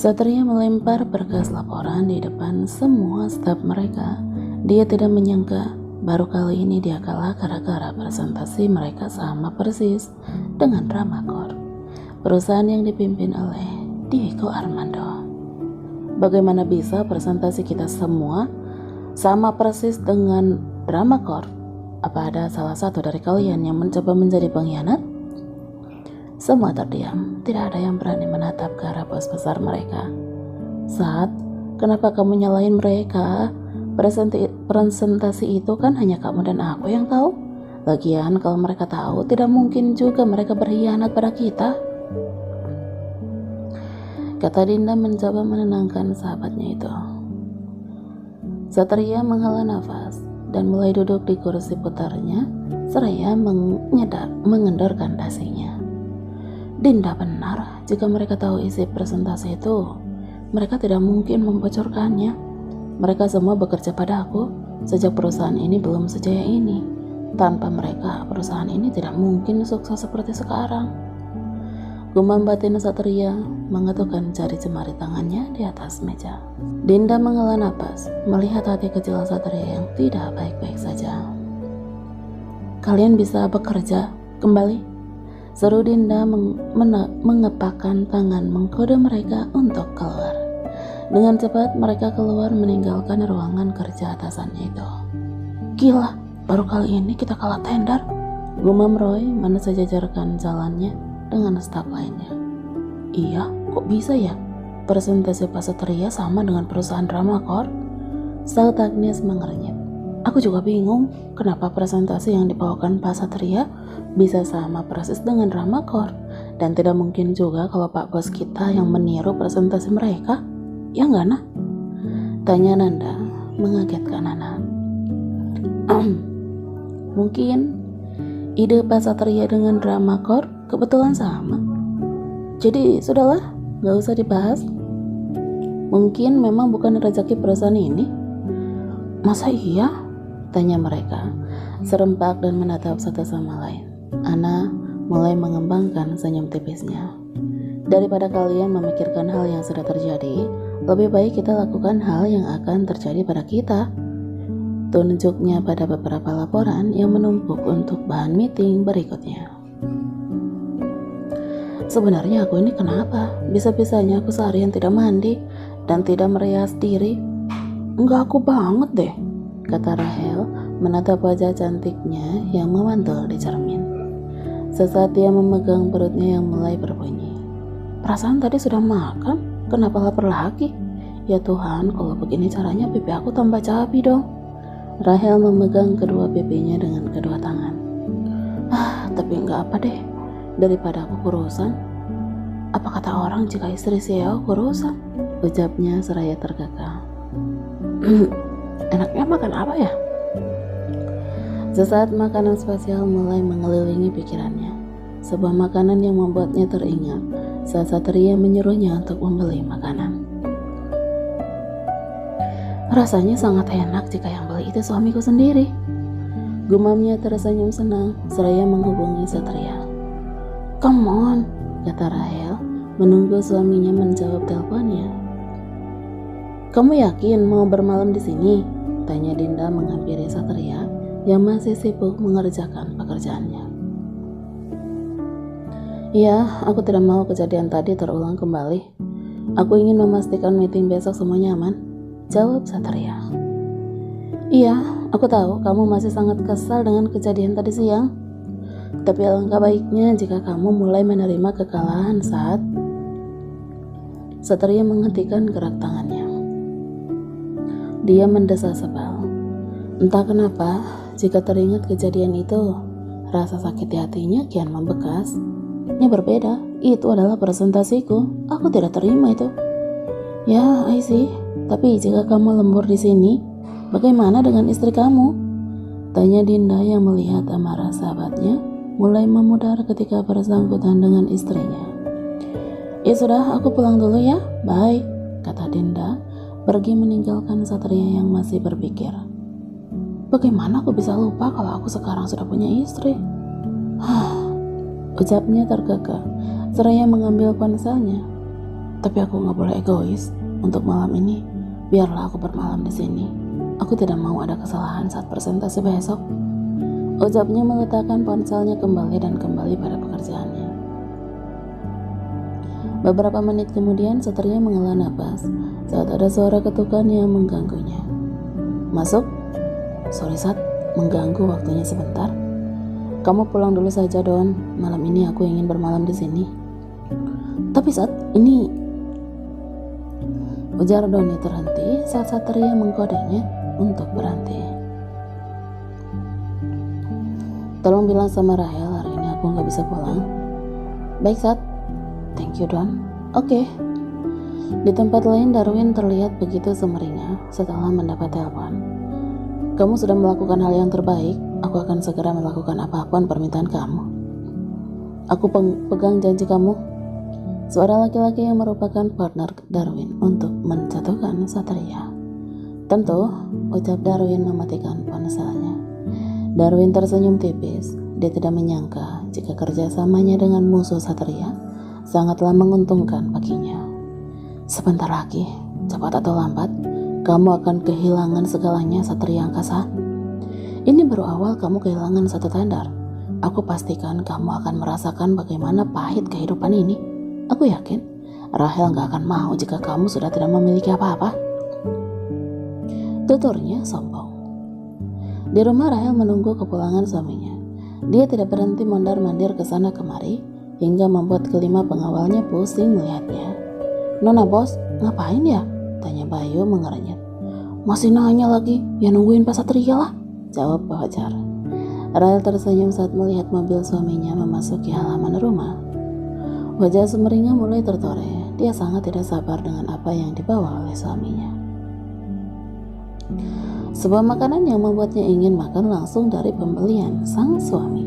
Satria melempar berkas laporan di depan semua staf mereka. Dia tidak menyangka baru kali ini dia kalah gara-gara presentasi mereka sama persis dengan Dramakor, perusahaan yang dipimpin oleh Diego Armando. Bagaimana bisa presentasi kita semua sama persis dengan Dramakor? Apa ada salah satu dari kalian yang mencoba menjadi pengkhianat? Semua terdiam, tidak ada yang berani menatap ke arah bos besar mereka. Saat, kenapa kamu nyalahin mereka? Presentasi itu kan hanya kamu dan aku yang tahu. Lagian kalau mereka tahu, tidak mungkin juga mereka berkhianat pada kita. Kata Dinda mencoba menenangkan sahabatnya itu. Satria menghela nafas dan mulai duduk di kursi putarnya seraya mengendorkan dasinya. Dinda benar, jika mereka tahu isi presentasi itu, mereka tidak mungkin membocorkannya. Mereka semua bekerja pada aku sejak perusahaan ini belum sejaya ini. Tanpa mereka, perusahaan ini tidak mungkin sukses seperti sekarang. Gumam batin Satria mengetukkan jari jemari tangannya di atas meja. Dinda menghela napas, melihat hati kecil Satria yang tidak baik-baik saja. Kalian bisa bekerja kembali? Seru Dinda mengepakkan tangan mengkode mereka untuk keluar. Dengan cepat mereka keluar meninggalkan ruangan kerja atasannya itu. Gila, baru kali ini kita kalah tender. Gumam Roy mana sejajarkan jalannya dengan staf lainnya. Iya, kok bisa ya? Presentasi Pak Satria sama dengan perusahaan Dramakor? Saut Agnes mengernyit. Aku juga bingung kenapa presentasi yang dibawakan Pak Satria bisa sama persis dengan Dramakor. Dan tidak mungkin juga kalau Pak Bos kita yang meniru presentasi mereka. Ya enggak, Nah? Tanya Nanda mengagetkan Nana. Mungkin ide Pak Satria dengan Dramakor kebetulan sama. Jadi sudahlah, gak usah dibahas. Mungkin memang bukan rezeki perusahaan ini. Masa iya? Tanya mereka serempak dan menatap satu sama lain. Ana mulai mengembangkan senyum tipisnya. Daripada kalian memikirkan hal yang sudah terjadi, lebih baik kita lakukan hal yang akan terjadi pada kita. Tunjuknya pada beberapa laporan yang menumpuk untuk bahan meeting berikutnya. Sebenarnya aku ini kenapa? Bisa-bisanya aku seharian tidak mandi dan tidak merias diri. Enggak aku banget deh, kata Rahel menatap wajah cantiknya yang memantul di cermin. Sesaat dia memegang perutnya yang mulai berbunyi. Perasaan tadi sudah makan, kenapa lapar lagi? Ya Tuhan, kalau begini caranya pipi aku tambah cabi dong. Rahel memegang kedua pipinya dengan kedua tangan. Tapi enggak apa deh, daripada aku kurusan. Apa kata orang jika istri CEO kurusan? Ucapnya seraya tergagah. Enaknya makan apa ya? Sesaat makanan spesial mulai mengelilingi pikirannya. Sebuah makanan yang membuatnya teringat saat Satria menyuruhnya untuk membeli makanan. Rasanya sangat enak jika yang beli itu suamiku sendiri. Gumamnya tersenyum senang seraya menghubungi Satria. Come on, kata Rahel menunggu suaminya menjawab teleponnya. Kamu yakin mau bermalam di sini? Tanya Dinda menghampiri Satria yang masih sibuk mengerjakan pekerjaannya. Iya, aku tidak mau kejadian tadi terulang kembali. Aku ingin memastikan meeting besok semua nyaman, jawab Satria. Iya, aku tahu kamu masih sangat kesal dengan kejadian tadi siang. Tapi alangkah baiknya jika kamu mulai menerima kekalahan saat Satria menghentikan gerak tangannya. Dia mendesah sebal. Entah kenapa, jika teringat kejadian itu, rasa sakit di hatinya kian membekas. Ini berbeda, itu adalah presentasiku. Aku tidak terima itu. Ya, I see. Tapi jika kamu lembur di sini, bagaimana dengan istri kamu? Tanya Dinda yang melihat amarah sahabatnya mulai memudar ketika bersangkutan dengan istrinya. Ya sudah, aku pulang dulu ya. Bye, kata Dinda, pergi meninggalkan Satria yang masih berpikir. Bagaimana aku bisa lupa kalau aku sekarang sudah punya istri? Ucapnya tergagah seraya mengambil ponselnya. Tapi aku nggak boleh egois. Untuk malam ini, biarlah aku bermalam di sini. Aku tidak mau ada kesalahan saat presentasi besok. Ucapnya meletakkan ponselnya kembali dan kembali pada pekerjaannya. Beberapa menit kemudian, Satria menghela napas saat ada suara ketukan yang mengganggunya. Masuk? Sorry Sat, mengganggu waktunya sebentar. Kamu pulang dulu saja Don, malam ini aku ingin bermalam di sini. Tapi Sat, ini... Ujar Doni terhenti saat Satria mengkodenya untuk berhenti. Tolong bilang sama Rahel hari ini aku nggak bisa pulang. Baik Sat, thank you Don. Oke. Di tempat lain Darwin terlihat begitu sumringah setelah mendapat telepon. Kamu sudah melakukan hal yang terbaik. Aku akan segera melakukan apapun permintaan kamu. Aku pegang janji kamu. Suara laki-laki yang merupakan partner Darwin untuk menjatuhkan Satria. Tentu, ucap Darwin mematikan ponselnya. Darwin tersenyum tipis. Dia tidak menyangka jika kerjasamanya dengan musuh Satria sangatlah menguntungkan baginya. Sebentar lagi, cepat atau lambat, kamu akan kehilangan segalanya Satria Angkasa. Ini baru awal kamu kehilangan satu tender. Aku pastikan kamu akan merasakan bagaimana pahit kehidupan ini. Aku yakin Rahel gak akan mau jika kamu sudah tidak memiliki apa-apa. Tuturnya sombong. Di rumah Rahel menunggu kepulangan suaminya. Dia tidak berhenti mondar-mandir ke sana kemari hingga membuat kelima pengawalnya pusing melihatnya. Nona bos, ngapain ya? Tanya Bayu mengerenyit. Masih nanya lagi, ya nungguin Pak Satria lah, jawab Fajar. Rahel tersenyum saat melihat mobil suaminya memasuki halaman rumah. Wajah sumringah mulai tertoreh. Dia sangat tidak sabar dengan apa yang dibawa oleh suaminya. Sebuah makanan yang membuatnya ingin makan langsung dari pembelian sang suami.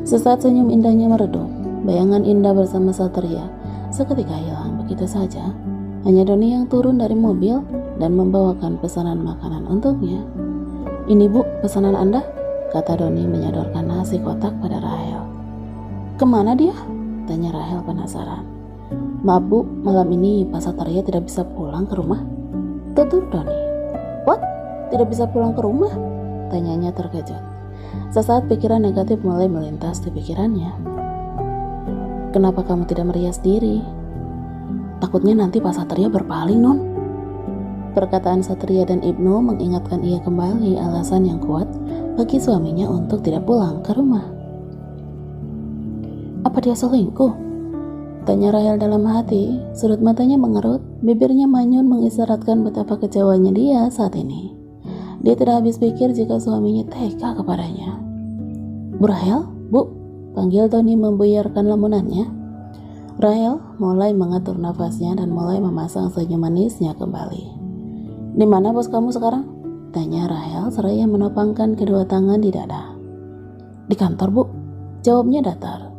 Sesaat senyum indahnya meredup. Bayangan indah bersama Satria seketika hilang begitu saja. Hanya Doni yang turun dari mobil dan membawakan pesanan makanan untuknya. Ini Bu, pesanan Anda, kata Doni menyodorkan nasi kotak pada Rahel. Kemana dia? Tanya Rahel penasaran. Maaf Bu, malam ini Pak Satria tidak bisa pulang ke rumah, tutur Doni. What? Tidak bisa pulang ke rumah? Tanyanya terkejut. Sesaat pikiran negatif mulai melintas di pikirannya. Kenapa kamu tidak merias diri? Takutnya nanti Pak Satria berpaling non. Perkataan Satria dan Ibnu mengingatkan ia kembali alasan yang kuat bagi suaminya untuk tidak pulang ke rumah. Apa dia selingkuh? Tanya Rahel dalam hati. Sudut matanya mengerut, bibirnya manyun mengisyaratkan betapa kecewanya dia saat ini. Dia tidak habis pikir jika suaminya tega kepadanya. Bu Rahel, Bu, panggil Tony membuyarkan lamunannya. Rahel mulai mengatur nafasnya dan mulai memasang senyum manisnya kembali. Di mana bos kamu sekarang? Tanya Rahel seraya menopangkan kedua tangan di dada. Di kantor Bu, jawabnya datar.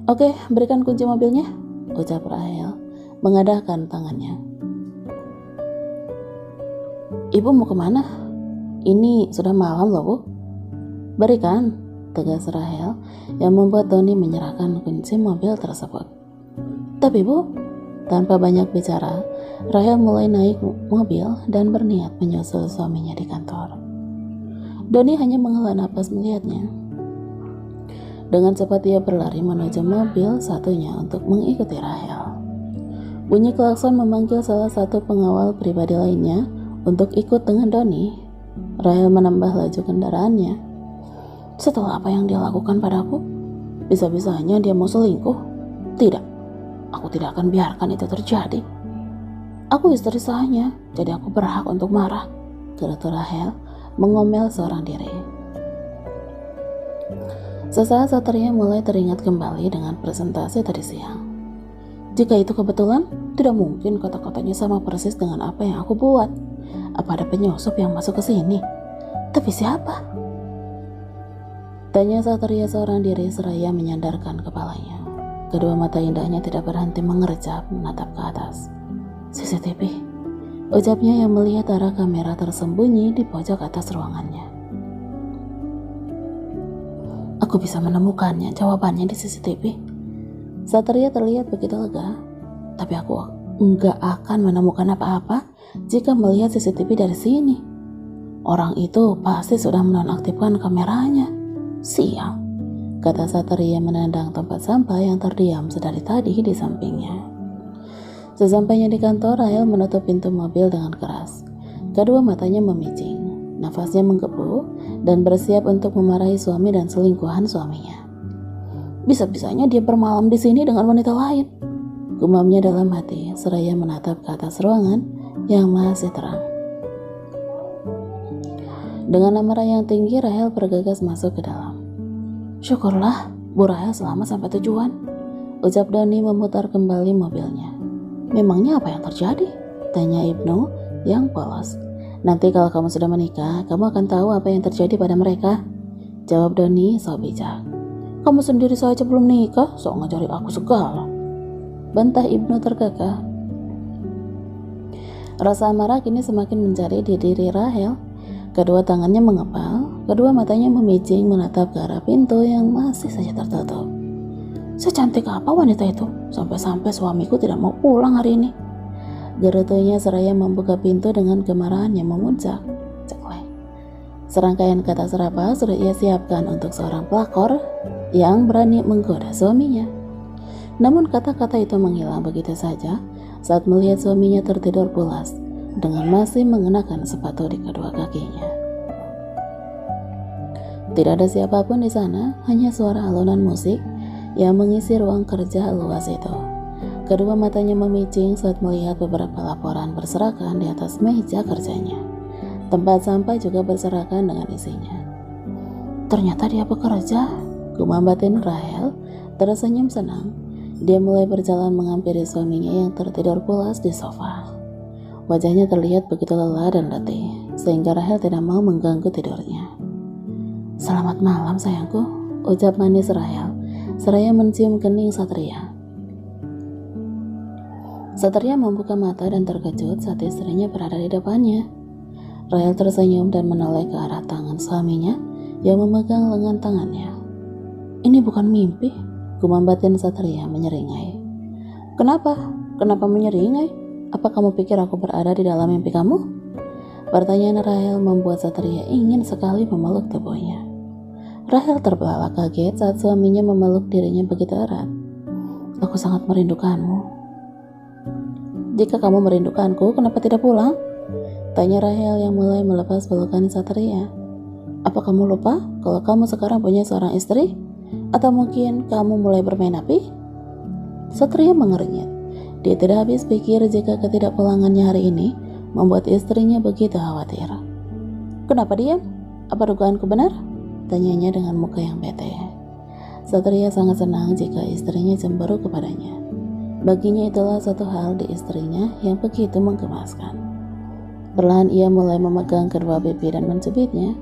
Oke, berikan kunci mobilnya, ucap Rahel mengadahkan tangannya. Ibu mau kemana? Ini sudah malam loh Bu. Berikan, tegas Rahel yang membuat Tony menyerahkan kunci mobil tersebut. Tapi Bu, tanpa banyak bicara, Rahel mulai naik mobil dan berniat menyusul suaminya di kantor. Doni hanya menghela napas melihatnya. Dengan cepat ia berlari menuju mobil satunya untuk mengikuti Rahel. Bunyi klakson memanggil salah satu pengawal pribadi lainnya untuk ikut dengan Doni. Rahel menambah laju kendaraannya. Setelah apa yang dia lakukan padaku, bisa-bisanya dia mau selingkuh. Tidak, aku tidak akan biarkan itu terjadi. Aku istri sahnya, jadi aku berhak untuk marah, gerutu Rahel mengomel seorang diri. Sesaat Satria mulai teringat kembali dengan presentasi tadi siang. Jika itu kebetulan, tidak mungkin kata-katanya sama persis dengan apa yang aku buat. Apa ada penyusup yang masuk ke sini? Tapi siapa? Tanya Satria seorang diri seraya menyandarkan kepalanya. Kedua mata indahnya tidak berhenti mengerjap menatap ke atas. CCTV, ucapnya yang melihat arah kamera tersembunyi di pojok atas ruangannya. Aku bisa menemukannya, jawabannya di CCTV. Satria terlihat begitu lega. Tapi aku nggak akan menemukan apa-apa jika melihat CCTV dari sini. Orang itu pasti sudah menonaktifkan kameranya. Sial, kata Satria menendang tempat sampah yang terdiam sedari tadi di sampingnya. Sesampainya di kantor, Rahel menutup pintu mobil dengan keras. Kedua matanya memicing, nafasnya menggebu, dan bersiap untuk memarahi suami dan selingkuhan suaminya. Bisa-bisanya dia bermalam di sini dengan wanita lain, gumamnya dalam hati seraya menatap ke atas ruangan yang masih terang. Dengan amarah yang tinggi, Rahel bergegas masuk ke dalam. Syukurlah, Bu Rahel selamat sampai tujuan, ucap Doni memutar kembali mobilnya. Memangnya apa yang terjadi? Tanya Ibnu yang polos. Nanti kalau kamu sudah menikah, kamu akan tahu apa yang terjadi pada mereka, jawab Doni sok bijak. Kamu sendiri saja belum nikah, sok ngajari aku segala, bantah Ibnu terkekeh. Rasa amarah kini semakin mencari di diri Rahel. Kedua tangannya mengepal, kedua matanya memicing menatap ke arah pintu yang masih saja tertutup. Secantik apa wanita itu, sampai-sampai suamiku tidak mau pulang hari ini, gerutunya seraya membuka pintu dengan kemarahan yang memuncak. Ceklek. Serangkaian kata serapah sudah ia siapkan untuk seorang pelakor yang berani menggoda suaminya. Namun kata-kata itu menghilang begitu saja saat melihat suaminya tertidur pulas dengan masih mengenakan sepatu di kedua kakinya. Tidak ada siapapun di sana, hanya suara alunan musik yang mengisi ruang kerja luas itu. Kedua matanya memicing saat melihat beberapa laporan berserakan di atas meja kerjanya. Tempat sampah juga berserakan dengan isinya. Ternyata dia bekerja, gumam batin Rahel tersenyum senang. Dia mulai berjalan menghampiri suaminya yang tertidur pulas di sofa. Wajahnya terlihat begitu lelah dan letih, sehingga Rahel tidak mau mengganggu tidurnya. Selamat malam sayangku, ucap manis Rahel, seraya mencium kening Satria. Satria membuka mata dan terkejut saat istrinya berada di depannya. Rahel tersenyum dan menoleh ke arah tangan suaminya yang memegang lengan tangannya. Ini bukan mimpi, gumam batin Satria menyeringai. Kenapa? Kenapa menyeringai? Apa kamu pikir aku berada di dalam mimpi kamu? Pertanyaan Rahel membuat Satria ingin sekali memeluk tubuhnya. Rahel terbelalak kaget saat suaminya memeluk dirinya begitu erat. Aku sangat merindukanmu. Jika kamu merindukanku, kenapa tidak pulang? Tanya Rahel yang mulai melepas pelukan Satria. Apa kamu lupa kalau kamu sekarang punya seorang istri? Atau mungkin kamu mulai bermain api? Satria mengernyit. Dia tidak habis pikir jika ketidakpulangannya hari ini membuat istrinya begitu khawatir. Kenapa diam? Apa dugaanku benar? Tanyanya dengan muka yang bete. Satria sangat senang jika istrinya cemburu kepadanya. Baginya itulah satu hal di istrinya yang begitu menggemaskan. Perlahan ia mulai memegang kedua pipi dan mencubitnya.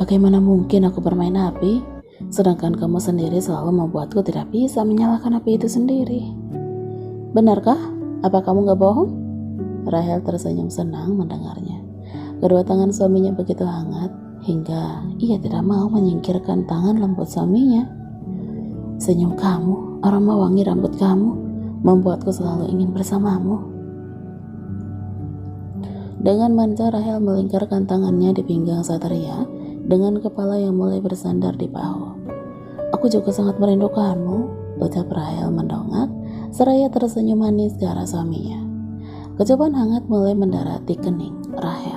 Bagaimana mungkin aku bermain api, sedangkan kamu sendiri selalu membuatku tidak bisa menyalakan api itu sendiri. Benarkah? Apa kamu gak bohong? Rahel tersenyum senang mendengarnya. Kedua tangan suaminya begitu hangat hingga ia tidak mau menyingkirkan tangan lembut suaminya. Senyum kamu, aroma wangi rambut kamu membuatku selalu ingin bersamamu. Dengan manja Rahel melingkarkan tangannya di pinggang Satria dengan kepala yang mulai bersandar di bahu. Aku juga sangat merindukanmu, ucap Rahel mendongak seraya tersenyum manis ke arah suaminya. Kecupan hangat mulai mendarat di kening Rahel.